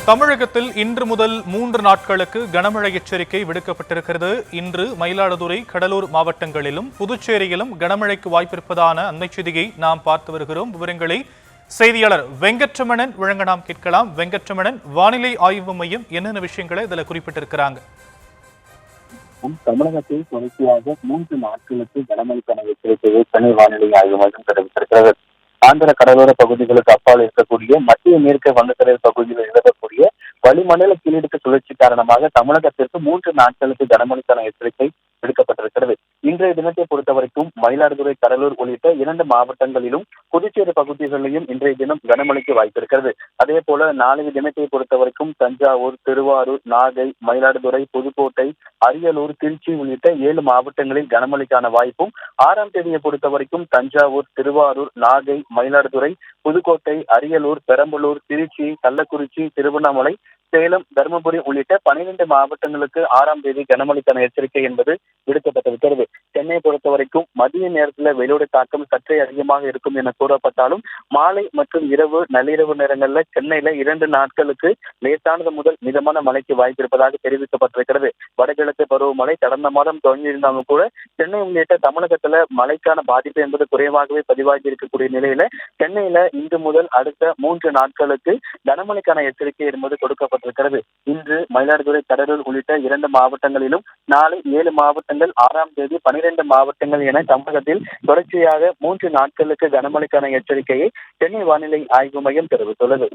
தமிழகத்தில் இன்று முதல் 3 நாட்களுக்கு கனமழை எச்சரிக்கை விடுக்கப்பட்டிருக்கிறது. இன்று மயிலாடுதுறை, கடலூர் மாவட்டங்களிலும் புதுச்சேரியிலும் கனமழைக்கு வாய்ப்பிருப்பதான அண்மை செய்தியை நாம் பார்த்து வருகிறோம். விவரங்களை செய்தியாளர் வெங்கட்ரமணன் வழங்க நாம் கேட்கலாம். வெங்கட்ரமணன், வானிலை ஆய்வு மையம் என்னென்ன விஷயங்களை இதில் குறிப்பிட்டிருக்கிறாங்க? தமிழகத்தில் தொடர்ச்சியாக 3 நாட்களுக்கு கனமழைக்கான எச்சரிக்கையை சென்னை வானிலை ஆய்வு மையம் தெரிவித்திருக்கிறது. ஆந்திர கடலோர பகுதிகளுக்கு அப்பால் இருக்கக்கூடிய மத்திய மேற்கு வங்கக்கடல் பகுதியில் நிலவக்கூடிய வளிமண்டல கீழடுக்கு சுழற்சி காரணமாக தமிழகத்திற்கு 3 நாட்களுக்கு கனமழைக்கான எச்சரிக்கை விடுக்கப்பட்டிருக்கிறது. இன்றைய தினத்தை பொறுத்தவரைக்கும் மயிலாடுதுறை, கடலூர் உள்ளிட்ட 2 மாவட்டங்களிலும் புதுச்சேரி பகுதிகளிலும் இன்றைய தினம் கனமழைக்கு வாய்ப்பிருக்கிறது. அதே போல நாளைய தினத்தை பொறுத்தவரைக்கும் தஞ்சாவூர், திருவாரூர், நாகை, மயிலாடுதுறை, புதுக்கோட்டை, அரியலூர், திருச்சி உள்ளிட்ட 7 மாவட்டங்களில் கனமழைக்கான வாய்ப்பும், 6ஆம் தேதியை பொறுத்தவரைக்கும் தஞ்சாவூர், திருவாரூர், நாகை, மயிலாடுதுறை, புதுக்கோட்டை, அரியலூர், பெரம்பலூர், திருச்சி, கள்ளக்குறிச்சி, திருவண்ணாமலை, சேலம், தருமபுரி உள்ளிட்ட 12 மாவட்டங்களுக்கு 6ஆம் தேதி கனமழைக்கான எச்சரிக்கை என்பது விடுக்கப்பட்டிருக்கிறது. சென்னையை பொறுத்தவரைக்கும் மதிய நேரத்தில் வெயிலுடைய தாக்கம் சற்றே அதிகமாக இருக்கும் என கூறப்பட்டாலும் மாலை மற்றும் இரவு, நள்ளிரவு நேரங்களில் சென்னையில 2 நாட்களுக்கு லேசானது முதல் மிதமான மழைக்கு வாய்ப்பு இருப்பதாக தெரிவிக்கப்பட்டிருக்கிறது. வடகிழக்கு பருவமழை கடந்த மாதம் தொடங்கியிருந்தாலும் கூட சென்னை உள்ளிட்ட தமிழகத்துல மழைக்கான பாதிப்பு என்பது குறைவாகவே பதிவாகி இருக்கக்கூடிய நிலையில சென்னையில இன்று முதல் அடுத்த 3 நாட்களுக்கு கனமழைக்கான எச்சரிக்கை என்பது கொடுக்கப்பட்டிருக்கிறது. இன்று மயிலாடுதுறை, கடலூர் உள்ளிட்ட 2 மாவட்டங்களிலும், நாளை 7 மாவட்டங்கள், 6ஆம் தேதி 12 மாவட்டங்கள் என தமிழகத்தில் தொடர்ச்சியாக 3 நாட்களுக்கு கனமழைக்கான எச்சரிக்கையை சென்னை வானிலை ஆய்வு மையம் தெரிவித்துள்ளது.